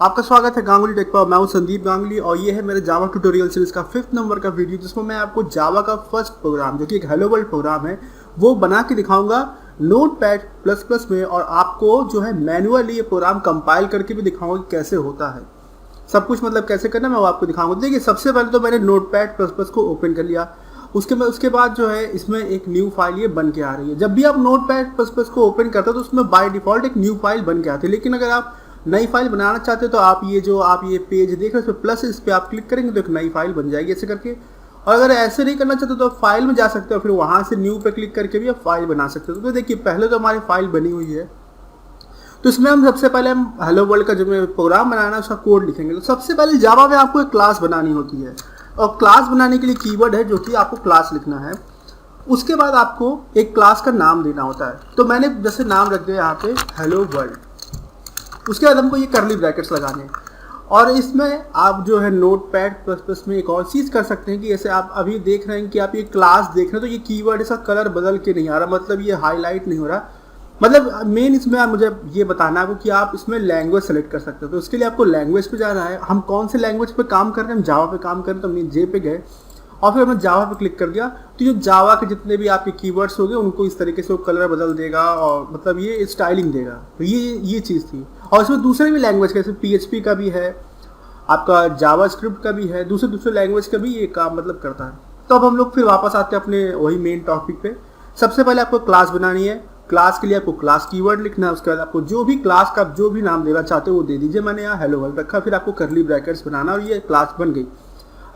आपका स्वागत है गांगुली टेक पर। मैं हूं संदीप गांगुली और ये है मेरे जावा ट्यूटोरियल सीरीज का 5th नंबर का वीडियो, जिसमें मैं आपको जावा का फर्स्ट प्रोग्राम जो कि एक हेलो वर्ल्ड प्रोग्राम है वो बना के दिखाऊंगा नोटपैड प्लस प्लस में, और आपको जो है मैनुअली ये प्रोग्राम कंपाइल करके भी दिखाऊंगा कि कैसे होता है सब कुछ, मतलब कैसे करना मैं वो आपको दिखाऊंगा। देखिए, सबसे पहले तो मैंने नोटपैड प्लस प्लस को ओपन कर लिया। उसके बाद जो है इसमें एक न्यू फाइल ये बन के आ रही है। जब भी आप नोटपैड प्लस प्लस को ओपन करते हो तो उसमें बाय डिफॉल्ट एक न्यू फाइल बन के आती है, लेकिन अगर आप नई फाइल बनाना चाहते हो तो आप ये पेज देख रहे हो प्लस, इस पर आप क्लिक करेंगे तो एक नई फाइल बन जाएगी ऐसे करके। और अगर ऐसे नहीं करना चाहते तो आप फाइल में जा सकते हो, फिर वहां से न्यू पे क्लिक करके भी आप फाइल बना सकते हो। तो देखिए, पहले तो हमारी फाइल बनी हुई है, तो इसमें हम सबसे पहले हम हेलो वर्ल्ड का जो प्रोग्राम बनाना है उसका कोड लिखेंगे। तो सबसे पहले जावा में आपको एक क्लास बनानी होती है, और क्लास बनाने के लिए कीवर्ड है जो कि आपको क्लास लिखना है। उसके बाद आपको एक क्लास का नाम देना होता है। तो मैंने जैसे नाम रख दिया यहाँ पे हेलो वर्ल्ड। उसके बाद हमको ये करली ब्रैकेट्स लगाने हैं, और इसमें आप जो है नोटपैड प्लस प्लस में एक और चीज़ कर सकते हैं कि जैसे आप अभी देख रहे हैं कि आप ये क्लास देख रहे हैं तो ये कीवर्ड इसका कलर बदल के नहीं आ रहा, मतलब ये हाईलाइट नहीं हो रहा। मतलब मेन इसमें मुझे ये बताना है कि आप इसमें लैंग्वेज सेलेक्ट कर सकते हो। तो उसके लिए आपको लैंग्वेज पे जाना है। हम कौन से लैंग्वेज पे काम कर रहे हैं, हम जावा पे काम कर रहे हैं, तो हमने जे पे गए और फिर हमने जावा पे क्लिक कर दिया। तो ये जावा के जितने भी आपके कीवर्ड्स होंगे उनको इस तरीके से वो कलर बदल देगा, और मतलब ये स्टाइलिंग देगा। तो ये चीज़ थी। और इसमें दूसरे भी लैंग्वेज जैसे PHP का भी है, आपका जावा स्क्रिप्ट का भी है, दूसरे लैंग्वेज का भी ये काम मतलब करता है। तो अब हम लोग फिर वापस आते हैं अपने वही मेन टॉपिक पे। सबसे पहले आपको क्लास बनानी है। क्लास के लिए आपको क्लास कीवर्ड लिखना है। उसके बाद आपको जो भी क्लास का जो भी नाम देना चाहते हो वो दे दीजिए। मैंने यहाँ हेलो वर्ल्ड रखा। फिर आपको करली ब्रैकेट्स बनाना, और ये क्लास बन गई।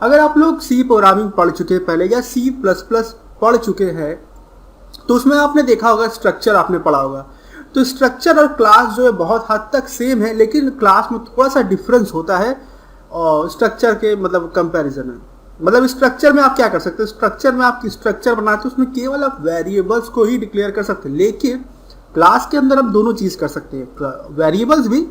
अगर आप लोग सी प्रोग्रामिंग पढ़ चुके हैं पहले या C++ पढ़ चुके हैं तो उसमें आपने देखा होगा स्ट्रक्चर आपने पढ़ा होगा। तो स्ट्रक्चर और क्लास जो है बहुत हद तक सेम है, लेकिन क्लास में थोड़ा सा डिफरेंस होता है और स्ट्रक्चर के मतलब कंपैरिजन में। मतलब स्ट्रक्चर में आप क्या कर सकते हैं, स्ट्रक्चर में आप स्ट्रक्चर बनाते हो उसमें केवल आप वेरिएबल्स को ही डिक्लेयर कर सकते हैं, लेकिन क्लास के अंदर हम दोनों चीज़ कर सकते हैं, वेरिएबल्स भी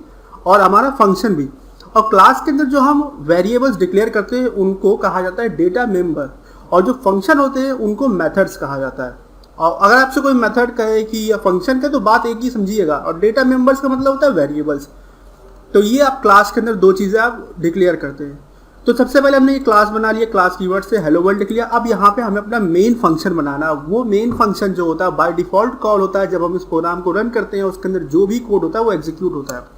और हमारा फंक्शन भी। और क्लास के अंदर जो हम वेरिएबल्स डिक्लेयर करते हैं उनको कहा जाता है डेटा मेंबर, और जो फंक्शन होते हैं उनको मेथड्स कहा जाता है। और अगर आपसे कोई मेथड कहे कि या फंक्शन का, तो बात एक ही समझिएगा, और डेटा मेंबर्स का मतलब होता है वेरिएबल्स। तो ये आप क्लास के अंदर दो चीज़ें आप डिक्लेयर करते हैं। तो सबसे पहले हमने ये क्लास बना लिया, क्लास कीवर्ड से हेलो वर्ल्ड लिख लिया। अब यहाँ पे हमें अपना मेन फंक्शन बनाना। वो मेन फंक्शन जो होता है बाय डिफॉल्ट कॉल होता है जब हम इस प्रोग्राम को रन करते हैं, उसके अंदर जो भी कोड होता है वो एग्जीक्यूट होता है।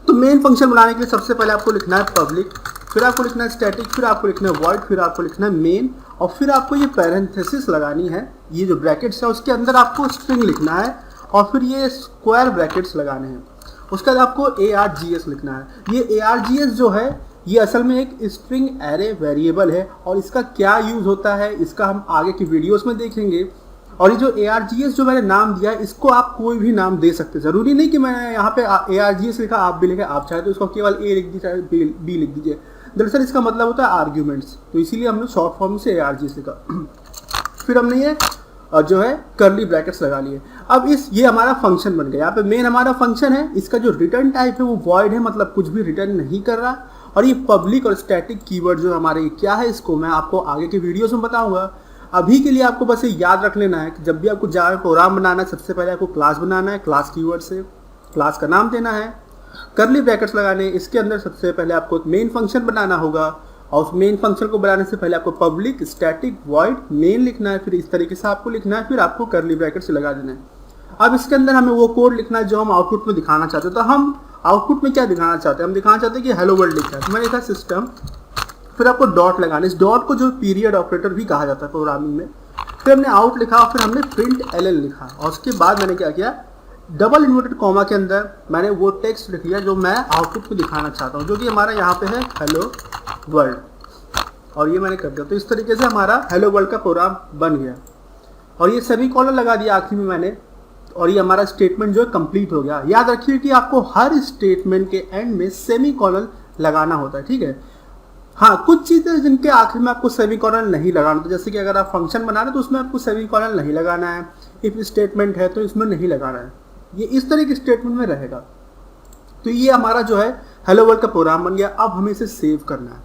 तो मेन फंक्शन बनाने के लिए सबसे पहले आपको लिखना है पब्लिक, फिर आपको लिखना है स्टैटिक, फिर आपको लिखना है वॉइड, फिर आपको लिखना है मेन, और फिर आपको ये पैरेंथेसिस लगानी है। ये जो ब्रैकेट्स है उसके अंदर आपको स्ट्रिंग लिखना है, और फिर ये स्क्वायर ब्रैकेट्स लगाने हैं। उसके बाद आपको ARGS लिखना है। ये ARGS जो है ये असल में एक स्ट्रिंग एरे वेरिएबल है, और इसका क्या यूज़ होता है इसका हम आगे की वीडियोस में देखेंगे। और ये जो ARGS जो मैंने नाम दिया है इसको आप कोई भी नाम दे सकते हैं, ज़रूरी नहीं कि मैंने यहाँ पे ARGS लिखा आप भी लिखे। आप चाहे तो इसको केवल A लिख दीजिए, चाहे B लिख दीजिए। दरअसल इसका मतलब होता है आर्ग्यूमेंट्स, तो इसीलिए हमने शॉर्ट फॉर्म से ARGS लिखा। फिर हमने ये जो है करली ब्रैकेट्स लगा लिए। अब ये हमारा फंक्शन बन गया। यहाँ पे मेन हमारा फंक्शन है, इसका जो रिटर्न टाइप है वो वॉइड है, मतलब कुछ भी रिटर्न नहीं कर रहा। और ये पब्लिक और स्टैटिक कीवर्ड जो हमारे क्या है इसको मैं आपको आगे के वीडियोस में बताऊंगा। अभी के लिए आपको बस ये याद रख लेना है कि जब भी आपको जावा प्रोग्राम बनाना है सबसे पहले आपको क्लास बनाना है, क्लास कीवर्ड से क्लास का नाम देना है, करली ब्रैकेट्स लगाने। इसके अंदर सबसे पहले आपको एक मेन फंक्शन बनाना होगा, और उस मेन फंक्शन को बनाने से पहले आपको पब्लिक स्टैटिक वॉइड मेन लिखना है। फिर इस तरीके से आपको लिखना है, फिर आपको करली ब्रैकेट से लगा देना है। अब इसके अंदर हमें वो कोड लिखना है जो हम आउटपुट में दिखाना चाहते हैं। तो हम आउटपुट में क्या दिखाना चाहते हैं, हम दिखाना चाहते हैं कि हेलो वर्ल्ड लिखा है। तो मैंने लिखा सिस्टम, फिर आपको डॉट लगाना। इस डॉट को जो पीरियड ऑपरेटर भी कहा जाता है प्रोग्रामिंग में। फिर हमने आउट लिखा, और फिर हमने println लिखा, और उसके बाद मैंने क्या किया, डबल इन्वर्टेड कॉमा के अंदर मैंने वो टेक्स्ट लिख लिया जो मैं आउटपुट को दिखाना चाहता हूँ, जो कि हमारा यहाँ पे है हेलो वर्ल्ड, और ये मैंने कर दिया। तो इस तरीके से हमारा हेलो वर्ल्ड का प्रोग्राम बन गया, और ये सेमी कॉलन लगा दिया आखिर में मैंने, और ये हमारा स्टेटमेंट जो है कंप्लीट हो गया। याद रखिए कि आपको हर स्टेटमेंट के एंड में सेमी कॉलन लगाना होता है, ठीक है। हाँ, कुछ चीज़ें जिनके आखिर में आपको सेमी कॉलन नहीं लगाना, तो जैसे कि अगर आप फंक्शन बना रहे हैं तो उसमें आपको सेमी कॉलन नहीं लगाना है। इफ स्टेटमेंट है तो इसमें नहीं लगाना है, ये इस तरह के स्टेटमेंट में रहेगा। तो ये हमारा जो है हेलो वर्ल्ड का प्रोग्राम बन गया। अब हमें इसे सेव करना है,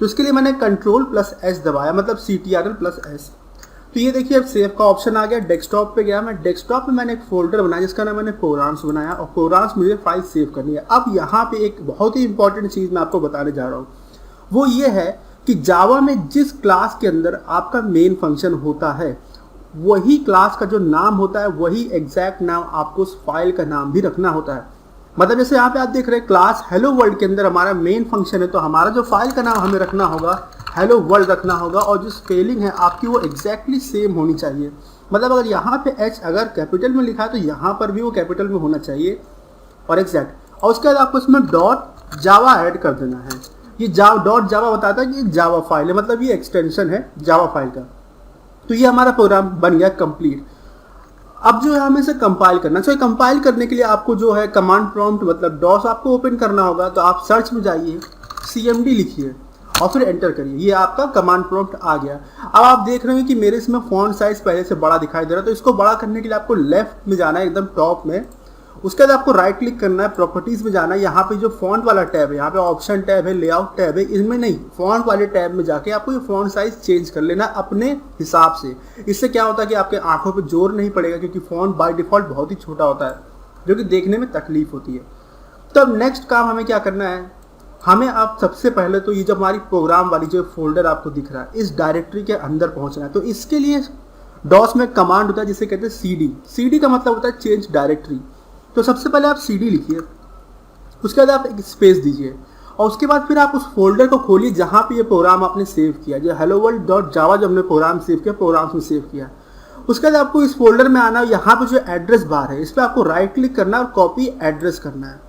तो इसके लिए मैंने Ctrl+S दबाया, मतलब CTRL+S। तो ये देखिए अब सेव का ऑप्शन आ गया, डेस्कटॉप पे गया, मैं डेस्कटॉप पे मैंने एक फोल्डर बनाया जिसका नाम मैंने प्रोग्राम्स बनाया और प्रोग्राम्स मुझे फाइल सेव करनी है। अब यहाँ पे एक बहुत ही इंपॉर्टेंट चीज़ मैं आपको बताने जा रहा हूँ, वो ये है कि जावा में जिस क्लास के अंदर आपका मेन फंक्शन होता है वही क्लास का जो नाम होता है वही एग्जैक्ट नाम आपको उस फाइल का नाम भी रखना होता है। मतलब जैसे यहाँ पे आप देख रहे हैं क्लास हेलो वर्ल्ड के अंदर हमारा मेन फंक्शन है, तो हमारा जो फाइल का नाम हमें रखना होगा हेलो वर्ल्ड रखना होगा और जो स्पेलिंग है आपकी वो एग्जैक्टली सेम होनी चाहिए। मतलब अगर यहाँ पे एच अगर कैपिटल में लिखा है तो यहाँ पर भी वो कैपिटल में होना चाहिए और एग्जैक्ट। और उसके बाद आपको इसमें डॉट जावा ऐड कर देना है। ये डॉट जावा बताता है कि जावा फाइल है, मतलब ये एक्सटेंशन है जावा फाइल का। तो ये हमारा प्रोग्राम बन गया कंप्लीट। अब जो है हमें इसे कंपाइल करना है। कंपाइल करने के लिए आपको जो है कमांड प्रॉम्प्ट मतलब डॉस आपको ओपन करना होगा। तो आप सर्च में जाइए, CMD लिखिए और फिर एंटर करिए, ये आपका कमांड प्रॉम्प्ट आ गया। अब आप देख रहे हो कि मेरे इसमें फॉन्ट साइज पहले से बड़ा दिखाई दे रहा है, तो इसको बड़ा करने के लिए आपको लेफ्ट में जाना है एकदम टॉप में। उसके बाद आपको राइट क्लिक करना है, प्रॉपर्टीज में जाना है। यहाँ पे जो फॉन्ट वाला टैब है, यहाँ पे ऑप्शन टैब है, लेआउट टैब है, इनमें नहीं फॉन्ट वाले टैब में जाके आपको ये फॉन्ट साइज चेंज कर लेना अपने हिसाब से। इससे क्या होता है कि आपके आंखों पे जोर नहीं पड़ेगा, क्योंकि फॉन्ट बाय डिफॉल्ट बहुत ही छोटा होता है जो कि देखने में तकलीफ होती है। तो अब नेक्स्ट काम हमें क्या करना है, हमें अब सबसे पहले तो ये जो हमारी प्रोग्राम वाली जो फोल्डर आपको दिख रहा है इस डायरेक्टरी के अंदर पहुंचना है। तो इसके लिए डॉस में कमांड होता है जिसे कहते हैं CD का मतलब होता है चेंज डायरेक्टरी। तो सबसे पहले आप CD लिखिए, उसके बाद आप एक स्पेस दीजिए और उसके बाद फिर आप उस फोल्डर को खोलिए जहाँ पे ये प्रोग्राम आपने सेव किया, जो हेलो वर्ल्ड डॉट जावा जो हमने प्रोग्राम सेव किया, प्रोग्राम्स में सेव किया। उसके बाद आपको इस फोल्डर में आना है, यहाँ पे जो एड्रेस बार है इस पर आपको राइट क्लिक करना है और कॉपी एड्रेस करना है।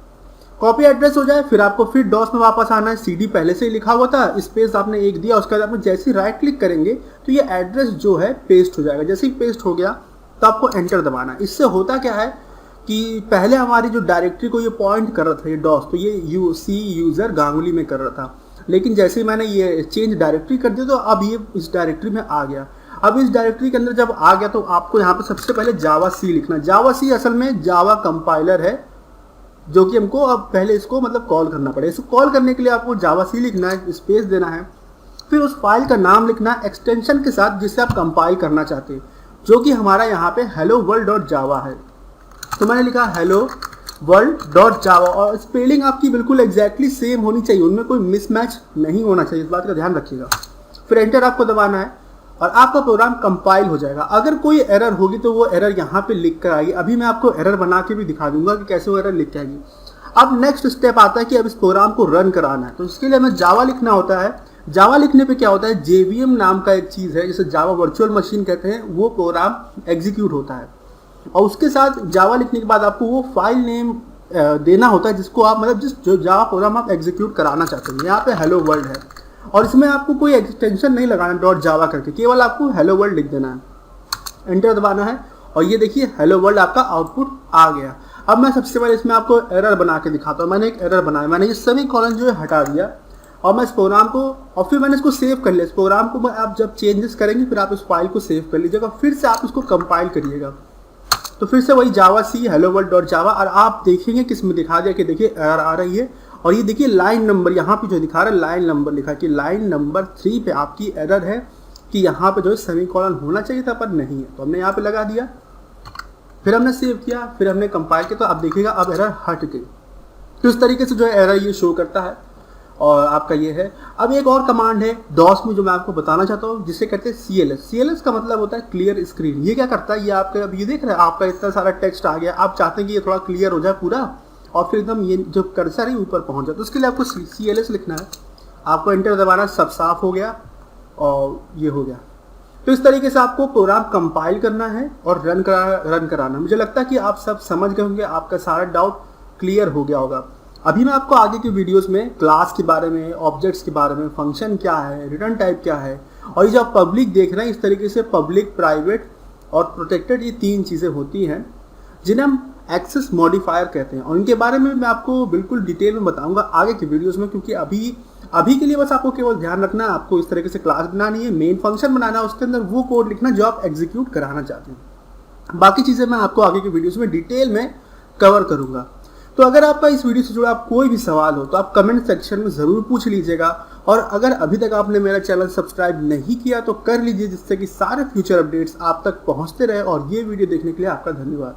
कॉपी एड्रेस हो जाए फिर आपको फिर डॉस में वापस आना है। CD पहले से ही लिखा हुआ था, स्पेस आपने एक दिया, उसके बाद आपने जैसे ही राइट क्लिक करेंगे तो ये एड्रेस जो है पेस्ट हो जाएगा। जैसे ही पेस्ट हो गया तो आपको एंटर दबाना है। इससे होता क्या है कि पहले हमारी जो डायरेक्टरी को ये पॉइंट कर रहा था ये डॉस, तो ये यूज़र गांगुली में कर रहा था, लेकिन जैसे ही मैंने ये चेंज डायरेक्टरी कर दिया तो अब ये इस डायरेक्टरी में आ गया। अब इस डायरेक्टरी के अंदर जब आ गया तो आपको यहाँ पे सबसे पहले जावा C लिखना। जावा C असल में जावा कंपाइलर है जो कि हमको अब पहले इसको मतलब कॉल करना पड़ेगा। इसको कॉल करने के लिए आपको जावा C लिखना है, स्पेस देना है, फिर उस फाइल का नाम लिखना है एक्सटेंशन के साथ जिससे आप कंपाइल करना चाहते हैं, जो कि हमारा यहाँ पे हेलो वर्ल्ड डॉट जावा है। तो मैंने लिखा हेलो वर्ल्ड डॉट जावा और स्पेलिंग आपकी बिल्कुल एग्जैक्टली सेम होनी चाहिए, उनमें कोई मिसमैच नहीं होना चाहिए, इस बात का ध्यान रखिएगा। फिर एंटर आपको दबाना है और आपका प्रोग्राम कंपाइल हो जाएगा। अगर कोई एरर होगी तो वो एरर यहाँ पे लिख कर आएगी। अभी मैं आपको एरर बना के भी दिखा दूंगा कि कैसे वो एरर लिख के आएगी। अब नेक्स्ट स्टेप आता है कि अब इस प्रोग्राम को रन कराना है, तो इसके लिए हमें जावा लिखना होता है। जावा लिखने पे क्या होता है, JVM नाम का एक चीज़ है जिसे जावा वर्चुअल मशीन कहते हैं, वो प्रोग्राम एग्जीक्यूट होता है। और उसके साथ जावा लिखने के बाद आपको वो फाइल नेम देना होता है जिसको आप मतलब जो जावा प्रोग्राम आप एग्जीक्यूट कराना चाहते हैं। यहाँ पे हेलो वर्ल्ड है और इसमें आपको कोई एक्सटेंशन नहीं लगाना डॉट जावा करके, केवल आपको हेलो वर्ल्ड लिख देना है। एंटर दबाना है और ये देखिए हेलो वर्ल्ड आपका आउटपुट आ गया। अब मैं सबसे पहले इसमें आपको एरर बना के दिखाता हूँ। मैंने एक एरर बनाया, मैंने ये सेमीकोलन जो है हटा दिया और मैं इस प्रोग्राम को और फिर मैंने इसको सेव कर लिया। इस प्रोग्राम को आप जब चेंजेस करेंगे फिर आप इस फाइल को सेव कर लीजिएगा, फिर से आप इसको कंपाइल करिएगा। तो फिर से वही जावा C हेलो वर्ल्ड डॉट जावा और आप देखेंगे कि इसमें दिखा दिया कि देखिए एरर आ रही है और ये देखिए लाइन नंबर यहाँ पे जो दिखा रहा है लाइन नंबर लिखा कि लाइन नंबर 3 पे आपकी एरर है कि यहाँ पे जो है सेमीकोलन होना चाहिए था पर नहीं है। तो हमने यहाँ पे लगा दिया, फिर हमने सेव किया, फिर हमने कंपाइल किया, तो आप देखिएगा अब एरर हट गई। तो इस तरीके से जो है एरर ये शो करता है और आपका ये है। अब एक और कमांड है डॉस में जो मैं आपको बताना चाहता हूँ जिसे कहते हैं CLS का मतलब होता है क्लियर स्क्रीन। ये क्या करता है, ये आपका अब ये देख रहे हैं आपका इतना सारा टेक्स्ट आ गया, आप चाहते हैं कि ये थोड़ा क्लियर हो जाए पूरा और फिर एकदम ये जो कर्सर है ऊपर पहुँच जाए, तो उसके लिए आपको CLS लिखना है। आपको एंटर दबाना, सब साफ हो गया और ये हो गया। तो इस तरीके से आपको प्रोग्राम कंपाइल करना है और रन कराना। मुझे लगता है कि आप सब समझ गए होंगे, आपका सारा डाउट क्लियर हो गया होगा। अभी मैं आपको आगे की वीडियोस में क्लास के बारे में, ऑब्जेक्ट्स के बारे में, फंक्शन क्या है, रिटर्न टाइप क्या है और ये जो आप पब्लिक देख रहे हैं इस तरीके से पब्लिक, प्राइवेट और प्रोटेक्टेड, ये 3 चीज़ें होती हैं जिन्हें हम एक्सेस मॉडिफायर कहते हैं और इनके बारे में मैं आपको बिल्कुल डिटेल में बताऊंगा आगे की वीडियोस में, क्योंकि अभी के लिए बस आपको केवल ध्यान रखना है, आपको इस तरीके से क्लास बनानी है, मेन फंक्शन बनाना है, उसके अंदर वो कोड लिखना जो आप एग्जीक्यूट कराना चाहते हैं। बाकी चीज़ें मैं आपको आगे की वीडियोस में डिटेल में कवर करूंगा। तो अगर आपका इस वीडियो से जुड़ा कोई भी सवाल हो तो आप कमेंट सेक्शन में ज़रूर पूछ लीजिएगा और अगर अभी तक आपने मेरा चैनल सब्सक्राइब नहीं किया तो कर लीजिए, जिससे कि सारे फ्यूचर अपडेट्स आप तक पहुंचते रहे। और ये वीडियो देखने के लिए आपका धन्यवाद।